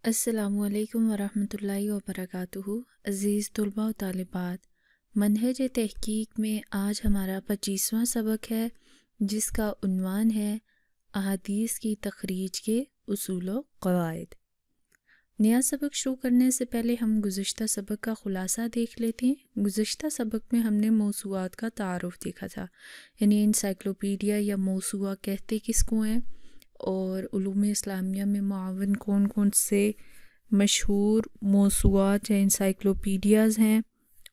السلام علیکم ورحمۃ اللہ وبرکاتہ۔ عزیز طلباء و طالبات، منہج تحقیق میں آج ہمارا 25واں سبق ہے جس کا عنوان ہے احادیث کی تخریج کے اصول و قواعد۔ نیا سبق شروع کرنے سے پہلے ہم گزشتہ سبق کا خلاصہ دیکھ لیتے ہیں۔ گزشتہ سبق میں ہم نے موسوعات کا تعارف دیکھا تھا، یعنی انسائکلوپیڈیا یا موسوعہ کہتے کس کو ہیں، اور علوم اسلامیہ میں معاون کون کون سے مشہور موسوعات یا انسائکلوپیڈیاز ہیں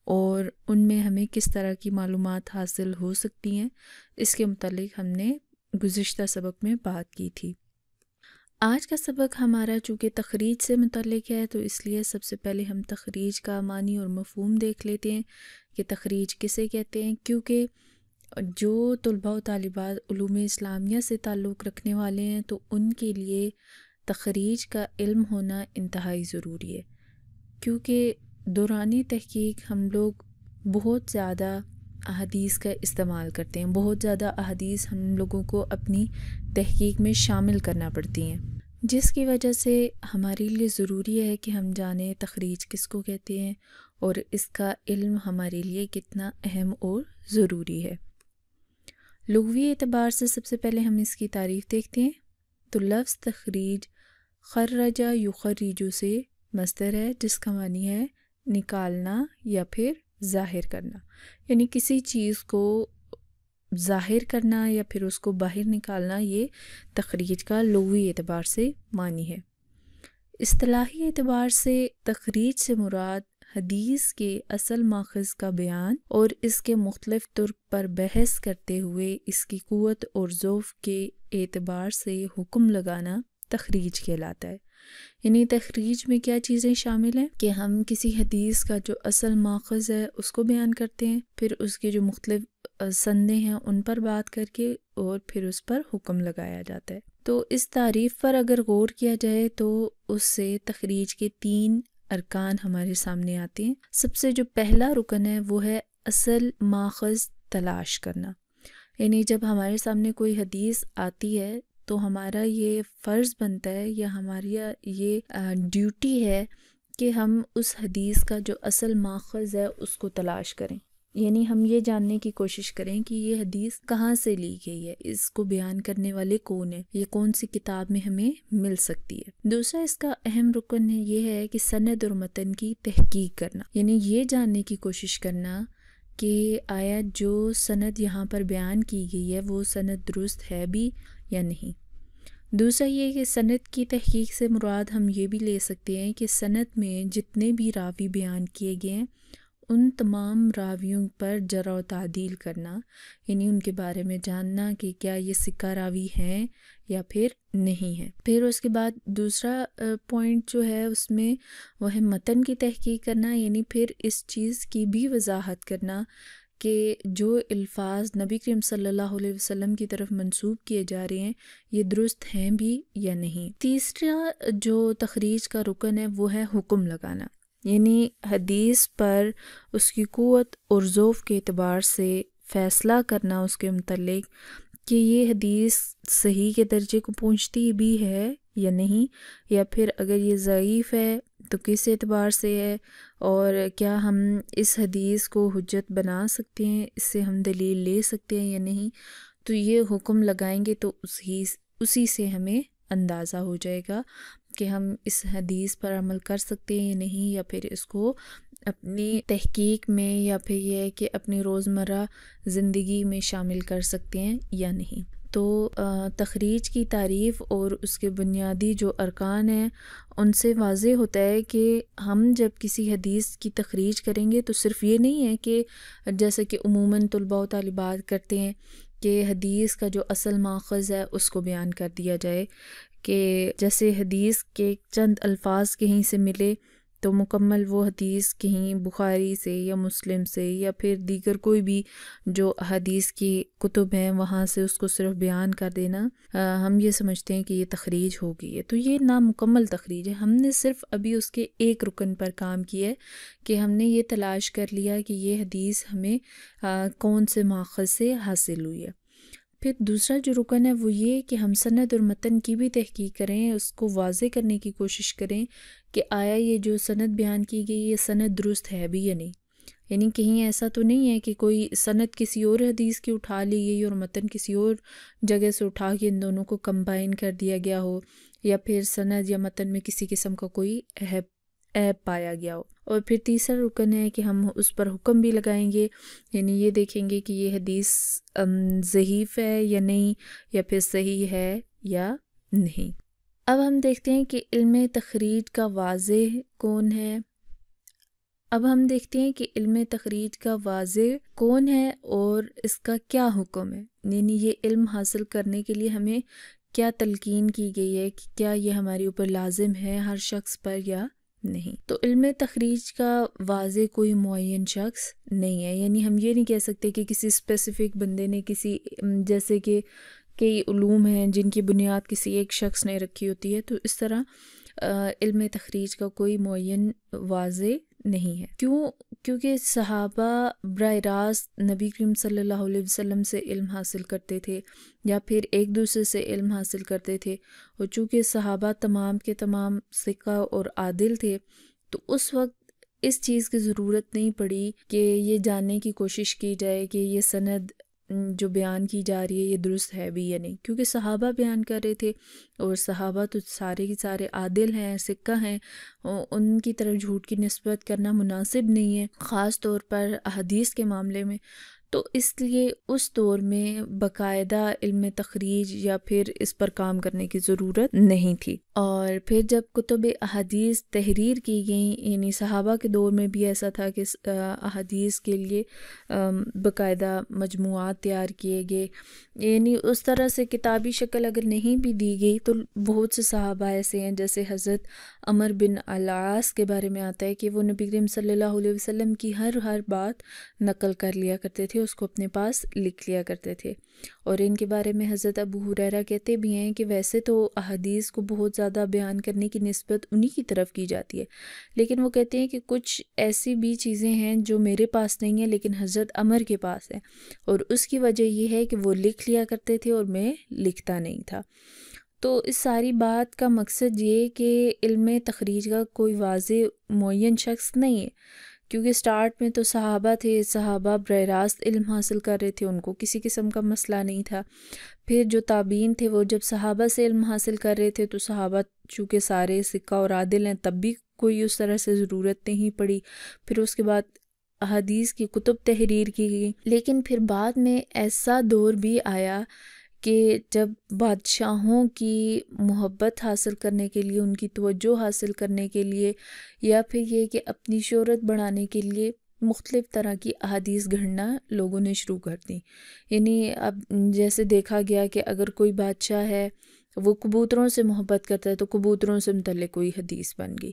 اور ان میں ہمیں کس طرح کی معلومات حاصل ہو سکتی ہیں، اس کے متعلق ہم نے گزشتہ سبق میں بات کی تھی۔ آج کا سبق ہمارا چونکہ تخریج سے متعلق ہے تو اس لیے سب سے پہلے ہم تخریج کا معنی اور مفہوم دیکھ لیتے ہیں کہ تخریج کسے کہتے ہیں، کیونکہ جو طلباء و طالبات علوم اسلامیہ سے تعلق رکھنے والے ہیں تو ان کے لیے تخریج کا علم ہونا انتہائی ضروری ہے، کیونکہ دوران تحقیق ہم لوگ بہت زیادہ احادیث کا استعمال کرتے ہیں، بہت زیادہ احادیث ہم لوگوں کو اپنی تحقیق میں شامل کرنا پڑتی ہیں، جس کی وجہ سے ہمارے لیے ضروری ہے کہ ہم جانیں تخریج کس کو کہتے ہیں اور اس کا علم ہمارے لیے کتنا اہم اور ضروری ہے۔ لغوی اعتبار سے سب سے پہلے ہم اس کی تعریف دیکھتے ہیں تو لفظ تخریج خرجہ یخرجو سے مصدر ہے، جس کا معنی ہے نکالنا یا پھر ظاہر کرنا، یعنی کسی چیز کو ظاہر کرنا یا پھر اس کو باہر نکالنا، یہ تخریج کا لغوی اعتبار سے معنی ہے۔ اصطلاحی اعتبار سے تخریج سے مراد حدیث کے اصل ماخذ کا بیان اور اس کے مختلف طرق پر بحث کرتے ہوئے اس کی قوت اور ضعف کے اعتبار سے حکم لگانا تخریج کہلاتا ہے۔ یعنی تخریج میں کیا چیزیں شامل ہیں کہ ہم کسی حدیث کا جو اصل ماخذ ہے اس کو بیان کرتے ہیں، پھر اس کے جو مختلف سندیں ہیں ان پر بات کر کے اور پھر اس پر حکم لگایا جاتا ہے۔ تو اس تعریف پر اگر غور کیا جائے تو اس سے تخریج کے 3 ارکان ہمارے سامنے آتے ہیں۔ سب سے جو پہلا رکن ہے وہ ہے اصل ماخذ تلاش کرنا، یعنی جب ہمارے سامنے کوئی حدیث آتی ہے تو ہمارا یہ فرض بنتا ہے یا ہماری یہ ڈیوٹی ہے کہ ہم اس حدیث کا جو اصل ماخذ ہے اس کو تلاش کریں، یعنی ہم یہ جاننے کی کوشش کریں کہ یہ حدیث کہاں سے لی گئی ہے، اس کو بیان کرنے والے کون ہیں، یہ کون سی کتاب میں ہمیں مل سکتی ہے۔ دوسرا اس کا اہم رکن یہ ہے کہ سند اور متن کی تحقیق کرنا، یعنی یہ جاننے کی کوشش کرنا کہ آیا جو سند یہاں پر بیان کی گئی ہے وہ سند درست ہے بھی یا نہیں۔ دوسرا یہ کہ سند کی تحقیق سے مراد ہم یہ بھی لے سکتے ہیں کہ سند میں جتنے بھی راوی بیان کیے گئے ہیں ان تمام راویوں پر جرح و تعدیل کرنا، یعنی ان کے بارے میں جاننا کہ کیا یہ ثقہ راوی ہیں یا پھر نہیں ہیں۔ پھر اس کے بعد دوسرا پوائنٹ جو ہے اس میں وہ ہے متن کی تحقیق کرنا، یعنی پھر اس چیز کی بھی وضاحت کرنا کہ جو الفاظ نبی کریم صلی اللہ علیہ وسلم کی طرف منسوب کیے جا رہے ہیں یہ درست ہیں بھی یا نہیں۔ تیسرا جو تخریج کا رکن ہے وہ ہے حکم لگانا، یعنی حدیث پر اس کی قوت اور ضعف کے اعتبار سے فیصلہ کرنا اس کے متعلق کہ یہ حدیث صحیح کے درجے کو پہنچتی بھی ہے یا نہیں، یا پھر اگر یہ ضعیف ہے تو کس اعتبار سے ہے، اور کیا ہم اس حدیث کو حجت بنا سکتے ہیں، اس سے ہم دلیل لے سکتے ہیں یا نہیں۔ تو یہ حکم لگائیں گے تو اسی سے ہمیں اندازہ ہو جائے گا کہ ہم اس حدیث پر عمل کر سکتے ہیں یا نہیں، یا پھر اس کو اپنی تحقیق میں یا پھر یہ ہے کہ اپنی روزمرہ زندگی میں شامل کر سکتے ہیں یا نہیں۔ تو تخریج کی تعریف اور اس کے بنیادی جو ارکان ہیں ان سے واضح ہوتا ہے کہ ہم جب کسی حدیث کی تخریج کریں گے تو صرف یہ نہیں ہے کہ جیسے کہ عموماً طلباء و طالبات کرتے ہیں کہ حدیث کا جو اصل ماخذ ہے اس کو بیان کر دیا جائے، کہ جیسے حدیث کے چند الفاظ کہیں سے ملے تو مکمل وہ حدیث کہیں بخاری سے یا مسلم سے یا پھر دیگر کوئی بھی جو حدیث کی کتب ہیں وہاں سے اس کو صرف بیان کر دینا، ہم یہ سمجھتے ہیں کہ یہ تخریج ہو گئی ہے، تو یہ نامکمل تخریج ہے۔ ہم نے صرف ابھی اس کے ایک رکن پر کام کیا ہے کہ ہم نے یہ تلاش کر لیا کہ یہ حدیث ہمیں کون سے ماخذ سے حاصل ہوئی ہے۔ پھر دوسرا جو رکن ہے وہ یہ کہ ہم سند اور متن کی بھی تحقیق کریں، اس کو واضح کرنے کی کوشش کریں کہ آیا یہ جو سند بیان کی گئی یہ سند درست ہے بھی یا نہیں۔ یعنی کہیں ایسا تو نہیں ہے کہ کوئی سند کسی اور حدیث کی اٹھا لی گئی اور متن کسی اور جگہ سے اٹھا کے ان دونوں کو کمبائن کر دیا گیا ہو، یا پھر سند یا متن میں کسی قسم کا کوئی عیب پایا گیا ہو۔ اور پھر تیسرا رکن ہے کہ ہم اس پر حکم بھی لگائیں گے، یعنی یہ دیکھیں گے کہ یہ حدیث ضعیف ہے یا نہیں، یا پھر صحیح ہے یا نہیں۔ اب ہم دیکھتے ہیں کہ علم تخریج کا واضح کون ہے۔ اور اس کا کیا حکم ہے، یعنی یہ علم حاصل کرنے کے لیے ہمیں کیا تلقین کی گئی ہے کہ کیا یہ ہمارے اوپر لازم ہے ہر شخص پر یا نہیں۔ تو علم تخریج کا واضح کوئی معین شخص نہیں ہے، یعنی ہم یہ نہیں کہہ سکتے کہ کسی اسپیسیفک بندے نے جیسے کہ کئی علوم ہیں جن کی بنیاد کسی ایک شخص نے رکھی ہوتی ہے، تو اس طرح علم تخریج کا کوئی معین واضح نہیں ہے۔ کیونکہ صحابہ براہ راست نبی کریم صلی اللہ علیہ وسلم سے علم حاصل کرتے تھے یا پھر ایک دوسرے سے علم حاصل کرتے تھے، اور چونکہ صحابہ تمام کے تمام ثقہ اور عادل تھے تو اس وقت اس چیز کی ضرورت نہیں پڑی کہ یہ جاننے کی کوشش کی جائے کہ یہ سند جو بیان کی جا رہی ہے یہ درست ہے بھی یا نہیں، کیونکہ صحابہ بیان کر رہے تھے اور صحابہ تو سارے کے سارے عادل ہیں، ثقہ ہیں، ان کی طرف جھوٹ کی نسبت کرنا مناسب نہیں ہے، خاص طور پر احادیث کے معاملے میں۔ تو اس لیے اس دور میں باقاعدہ علم تخریج یا پھر اس پر کام کرنے کی ضرورت نہیں تھی۔ اور پھر جب کتب احادیث تحریر کی گئیں، یعنی صحابہ کے دور میں بھی ایسا تھا کہ احادیث کے لیے باقاعدہ مجموعات تیار کیے گئے، یعنی اس طرح سے کتابی شکل اگر نہیں بھی دی گئی تو بہت سے صحابہ ایسے ہیں، جیسے حضرت عمر بن العاص کے بارے میں آتا ہے کہ وہ نبی کریم صلی اللہ علیہ وسلم کی ہر بات نقل کر لیا کرتے تھے، اس کو اپنے پاس لکھ لیا کرتے تھے۔ اور ان کے بارے میں حضرت ابو ہریرہ کہتے بھی ہیں کہ ویسے تو احادیث کو بہت زیادہ بیان کرنے کی نسبت انہی کی طرف کی جاتی ہے، لیکن وہ کہتے ہیں کہ کچھ ایسی بھی چیزیں ہیں جو میرے پاس نہیں ہیں لیکن حضرت عمر کے پاس ہیں، اور اس کی وجہ یہ ہے کہ وہ لکھ لیا کرتے تھے اور میں لکھتا نہیں تھا۔ تو اس ساری بات کا مقصد یہ کہ علم تخریج کا کوئی واضح معین شخص نہیں ہے، کیونکہ سٹارٹ میں تو صحابہ تھے، صحابہ براہ راست علم حاصل کر رہے تھے، ان کو کسی قسم کا مسئلہ نہیں تھا۔ پھر جو تابعین تھے وہ جب صحابہ سے علم حاصل کر رہے تھے تو صحابہ چونکہ سارے ثقہ اور عادل ہیں تب بھی کوئی اس طرح سے ضرورت نہیں پڑی۔ پھر اس کے بعد احادیث کی کتب تحریر کی گئی، لیکن پھر بعد میں ایسا دور بھی آیا کہ جب بادشاہوں کی محبت حاصل کرنے کے لیے، ان کی توجہ حاصل کرنے کے لیے، یا پھر یہ کہ اپنی شہرت بڑھانے کے لیے مختلف طرح کی احادیث گھڑنا لوگوں نے شروع کر دی۔ یعنی اب جیسے دیکھا گیا کہ اگر کوئی بادشاہ ہے وہ کبوتروں سے محبت کرتا ہے تو کبوتروں سے متعلق کوئی حدیث بن گئی۔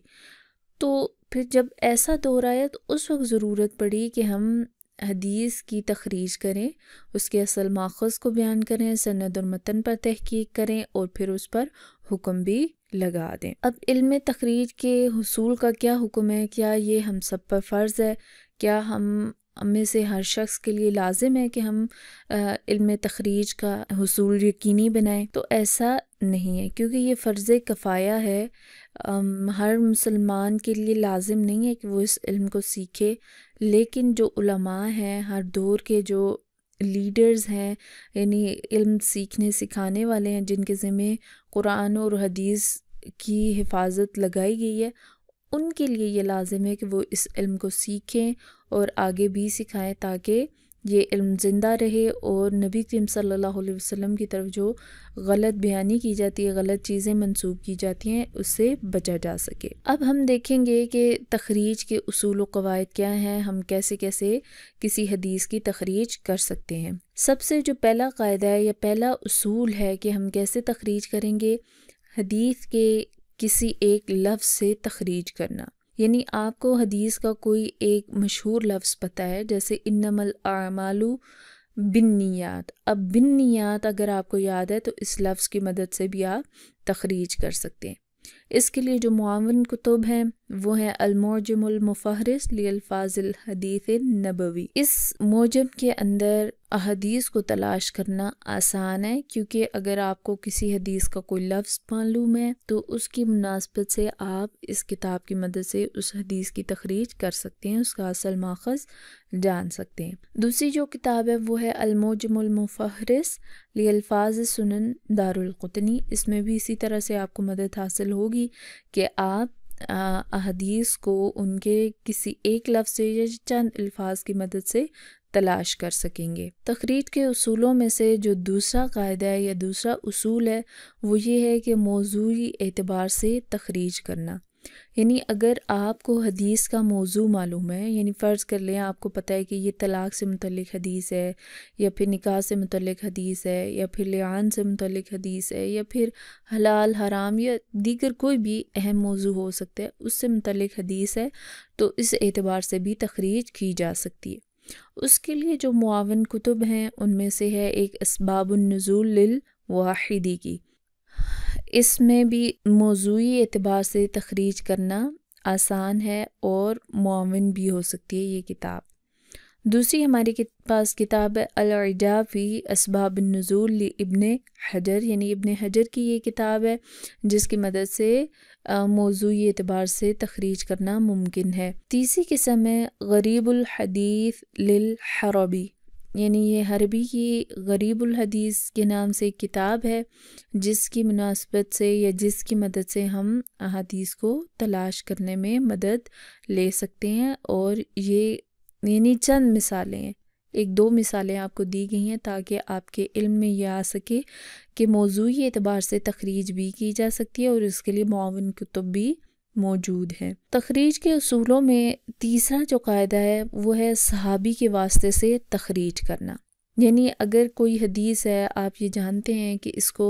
تو پھر جب ایسا دور آیا تو اس وقت ضرورت پڑی کہ ہم حدیث کی تخریج کریں، اس کے اصل ماخذ کو بیان کریں، سند اور متن پر تحقیق کریں، اور پھر اس پر حکم بھی لگا دیں۔ اب علم تخریج کے حصول کا کیا حکم ہے؟ کیا یہ ہم سب پر فرض ہے؟ کیا ہم میں سے ہر شخص کے لیے لازم ہے کہ ہم علم تخریج کا حصول یقینی بنائیں؟ تو ایسا نہیں ہے، کیونکہ یہ فرض کفایہ ہے۔ ہر مسلمان کے لیے لازم نہیں ہے کہ وہ اس علم کو سیکھے، لیکن جو علماء ہیں، ہر دور کے جو لیڈرز ہیں، یعنی علم سیکھنے سکھانے والے ہیں، جن کے ذمہ قرآن اور حدیث کی حفاظت لگائی گئی ہے، ان کے لیے یہ لازم ہے کہ وہ اس علم کو سیکھیں اور آگے بھی سکھائیں تاکہ یہ علم زندہ رہے اور نبی کریم صلی اللہ علیہ وسلم کی طرف جو غلط بیانی کی جاتی ہے، غلط چیزیں منسوب کی جاتی ہیں، اس سے بچا جا سکے۔ اب ہم دیکھیں گے کہ تخریج کے اصول و قواعد کیا ہیں، ہم کیسے کسی حدیث کی تخریج کر سکتے ہیں۔ سب سے جو پہلا قاعدہ ہے یا پہلا اصول ہے کہ ہم کیسے تخریج کریں گے، حدیث کے کسی ایک لفظ سے تخریج کرنا۔ یعنی آپ کو حدیث کا کوئی ایک مشہور لفظ پتہ ہے، جیسے انما الاعمال بالنیات۔ اب بالنیات اگر آپ کو یاد ہے تو اس لفظ کی مدد سے بھی آپ تخریج کر سکتے ہیں۔ اس کے لیے جو معاون کتب ہیں وہ ہیں المعجم المفہرس لالفاظ الحدیث النبوی۔ اس معجم کے اندر احادیث کو تلاش کرنا آسان ہے، کیونکہ اگر آپ کو کسی حدیث کا کوئی لفظ معلوم ہے تو اس کی مناسبت سے آپ اس کتاب کی مدد سے اس حدیث کی تخریج کر سکتے ہیں، اس کا اصل ماخذ جان سکتے ہیں۔ دوسری جو کتاب ہے وہ ہے المعجم المفہرس لالفاظ سنن دارالقطنی۔ اس میں بھی اسی طرح سے آپ کو مدد حاصل ہوگی کہ آپ احادیث کو ان کے کسی ایک لفظ سے یا چند الفاظ کی مدد سے تلاش کر سکیں گے۔ تخریج کے اصولوں میں سے جو دوسرا قاعدہ ہے یا دوسرا اصول ہے وہ یہ ہے کہ موضوعی اعتبار سے تخریج کرنا، یعنی اگر آپ کو حدیث کا موضوع معلوم ہے، یعنی فرض کر لیں آپ کو پتہ ہے کہ یہ طلاق سے متعلق حدیث ہے، یا پھر نکاح سے متعلق حدیث ہے، یا پھر لعان سے متعلق حدیث ہے، یا پھر حلال حرام یا دیگر کوئی بھی اہم موضوع ہو سکتا ہے اس سے متعلق حدیث ہے، تو اس اعتبار سے بھی تخریج کی جا سکتی ہے۔ اس کے لیے جو معاون کتب ہیں ان میں سے ہے ایک اسباب النزول للواحدی کی۔ اس میں بھی موضوعی اعتبار سے تخریج کرنا آسان ہے اور معاون بھی ہو سکتی ہے یہ کتاب۔ دوسری ہمارے پاس کتاب ہے العجاب فی اسباب النزول لابن حجر، یعنی ابن حجر کی یہ کتاب ہے جس کی مدد سے موضوعی اعتبار سے تخریج کرنا ممکن ہے۔ تیسری قسم ہے غریب الحدیث للحربی، یعنی یہ حربی کی غریب الحدیث کے نام سے ایک کتاب ہے جس کی مناسبت سے یا جس کی مدد سے ہم احادیث کو تلاش کرنے میں مدد لے سکتے ہیں، اور یہ یعنی چند مثالیں ہیں، ایک دو مثالیں آپ کو دی گئی ہیں تاکہ آپ کے علم میں یہ آ سکے کہ موضوعی اعتبار سے تخریج بھی کی جا سکتی ہے اور اس کے لیے معاون کتب بھی موجود ہیں۔ تخریج کے اصولوں میں تیسرا جو قاعدہ ہے وہ ہے صحابی کے واسطے سے تخریج کرنا، یعنی اگر کوئی حدیث ہے آپ یہ جانتے ہیں کہ اس کو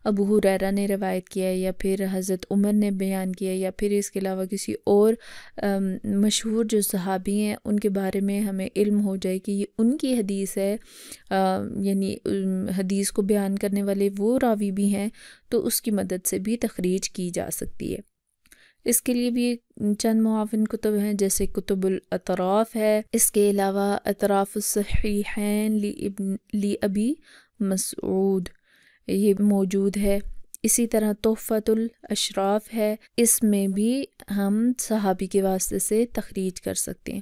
ابو ہریرہ نے روایت کیا ہے یا پھر حضرت عمر نے بیان کیا ہے یا پھر اس کے علاوہ کسی اور مشہور جو صحابی ہیں ان کے بارے میں ہمیں علم ہو جائے کہ یہ ان کی حدیث ہے، یعنی حدیث کو بیان کرنے والے وہ راوی بھی ہیں، تو اس کی مدد سے بھی تخریج کی جا سکتی ہے۔ اس کے لیے بھی چند معاون کتب ہیں جیسے کتب الاطراف ہے، اس کے علاوہ اطراف الصحیحین لابی مسعود یہ موجود ہے، اسی طرح تحفۃ الاشراف ہے، اس میں بھی ہم صحابی کے واسطے سے تخریج کر سکتے ہیں۔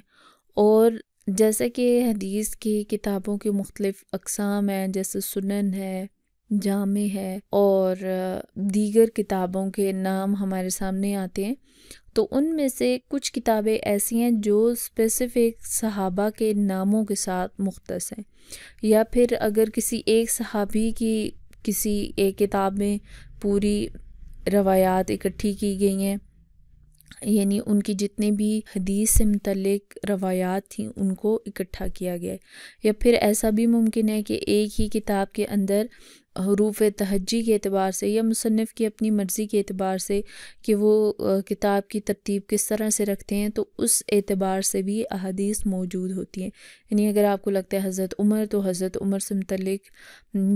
اور جیسا کہ حدیث کی کتابوں کے مختلف اقسام ہیں، جیسے سنن ہے، جامع ہے اور دیگر کتابوں کے نام ہمارے سامنے آتے ہیں، تو ان میں سے کچھ کتابیں ایسی ہیں جو اسپیسیفک صحابہ کے ناموں کے ساتھ مختص ہیں، یا پھر اگر کسی ایک صحابی کی کسی ایک کتاب میں پوری روایات اکٹھی کی گئی ہیں، یعنی ان کی جتنے بھی حدیث سے متعلق روایات تھیں ان کو اکٹھا کیا گیا ہے، یا پھر ایسا بھی ممکن ہے کہ ایک ہی کتاب کے اندر حروف تہجی کے اعتبار سے یا مصنف کی اپنی مرضی کے اعتبار سے کہ وہ کتاب کی ترتیب کس طرح سے رکھتے ہیں، تو اس اعتبار سے بھی احادیث موجود ہوتی ہیں، یعنی اگر آپ کو لگتا ہے حضرت عمر تو حضرت عمر سے متعلق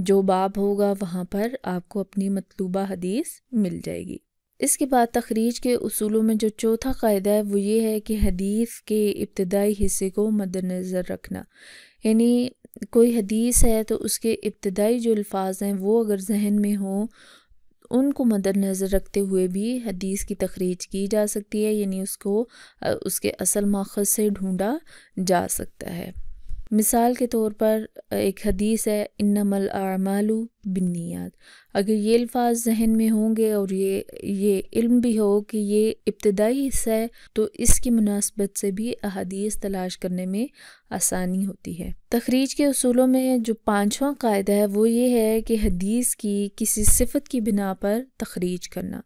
جو باب ہوگا وہاں پر آپ کو اپنی مطلوبہ حدیث مل جائے گی۔ اس کے بعد تخریج کے اصولوں میں جو چوتھا قاعدہ ہے وہ یہ ہے کہ حدیث کے ابتدائی حصے کو مد نظر رکھنا، یعنی کوئی حدیث ہے تو اس کے ابتدائی جو الفاظ ہیں وہ اگر ذہن میں ہوں ان کو مد نظر رکھتے ہوئے بھی حدیث کی تخریج کی جا سکتی ہے، یعنی اس کو اس کے اصل ماخذ سے ڈھونڈا جا سکتا ہے۔ مثال کے طور پر ایک حدیث ہے انما الاعمال بالنیات، اگر یہ الفاظ ذہن میں ہوں گے اور یہ علم بھی ہو کہ یہ ابتدائی حصہ ہے تو اس کی مناسبت سے بھی احادیث تلاش کرنے میں آسانی ہوتی ہے۔ تخریج کے اصولوں میں جو پانچواں قاعدہ ہے وہ یہ ہے کہ حدیث کی کسی صفت کی بنا پر تخریج کرنا،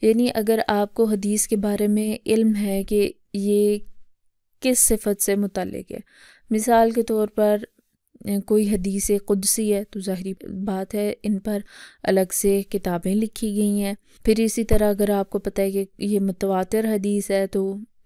یعنی اگر آپ کو حدیث کے بارے میں علم ہے کہ یہ کس صفت سے متعلق ہے، مثال کے طور پر کوئی حدیث قدسی ہے تو ظاہری بات ہے ان پر الگ سے کتابیں لکھی گئی ہیں، پھر اسی طرح اگر آپ کو پتہ ہے کہ یہ متواتر حدیث ہے تو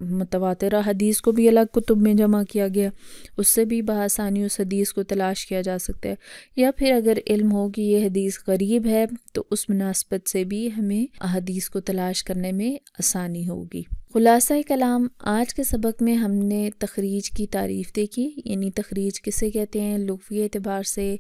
متواترہ حدیث کو بھی الگ کتب میں جمع کیا گیا، اس سے بھی بآسانی اس حدیث کو تلاش کیا جا سکتا ہے، یا پھر اگر علم ہو کہ یہ حدیث غریب ہے تو اس مناسبت سے بھی ہمیں حدیث کو تلاش کرنے میں آسانی ہوگی۔ خلاصہ کلام، آج کے سبق میں ہم نے تخریج کی تعریف دیکھی، یعنی تخریج کسے کہتے ہیں لغوی اعتبار سے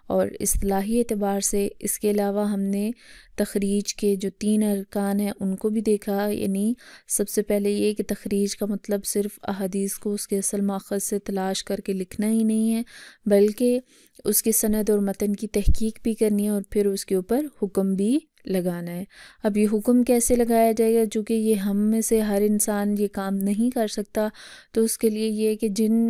اور اصطلاحی اعتبار سے۔ اس کے علاوہ ہم نے تخریج کے جو 3 ارکان ہیں ان کو بھی دیکھا، یعنی سب سے پہلے یہ کہ تخریج کا مطلب صرف احادیث کو اس کے اصل ماخذ سے تلاش کر کے لکھنا ہی نہیں ہے، بلکہ اس کی سند اور متن کی تحقیق بھی کرنی ہے اور پھر اس کے اوپر حکم بھی لگانا ہے۔ اب یہ حکم کیسے لگایا جائے گا؟ چونکہ یہ ہم میں سے ہر انسان یہ کام نہیں کر سکتا، تو اس کے لیے یہ کہ جن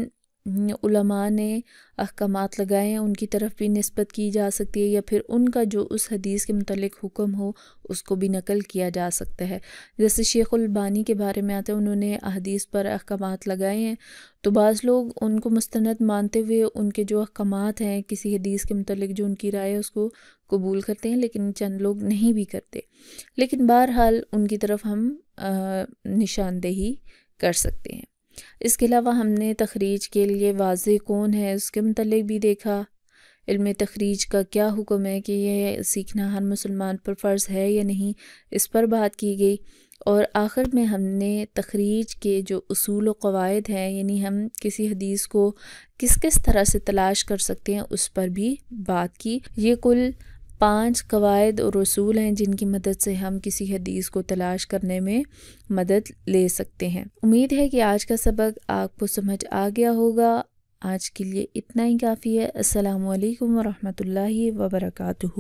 علماء نے احکامات لگائے ہیں ان کی طرف بھی نسبت کی جا سکتی ہے، یا پھر ان کا جو اس حدیث کے متعلق حکم ہو اس کو بھی نقل کیا جا سکتا ہے۔ جیسے شیخ البانی کے بارے میں آتا ہے، انہوں نے احادیث پر احکامات لگائے ہیں، تو بعض لوگ ان کو مستند مانتے ہوئے ان کے جو احکامات ہیں کسی حدیث کے متعلق جو ان کی رائے ہے اس کو قبول کرتے ہیں، لیکن چند لوگ نہیں بھی کرتے، لیکن بہرحال ان کی طرف ہم نشاندہی کر سکتے ہیں۔ اس کے علاوہ ہم نے تخریج کے لیے واضح کون ہے اس کے متعلق بھی دیکھا، علم تخریج کا کیا حکم ہے کہ یہ سیکھنا ہر مسلمان پر فرض ہے یا نہیں، اس پر بات کی گئی، اور آخر میں ہم نے تخریج کے جو اصول و قواعد ہیں، یعنی ہم کسی حدیث کو کس کس طرح سے تلاش کر سکتے ہیں اس پر بھی بات کی۔ یہ کل 5 قواعد اور اصول ہیں جن کی مدد سے ہم کسی حدیث کو تلاش کرنے میں مدد لے سکتے ہیں۔ امید ہے کہ آج کا سبق آپ کو سمجھ آ گیا ہوگا۔ آج کے لیے اتنا ہی کافی ہے۔ السلام علیکم ورحمۃ اللہ وبرکاتہ۔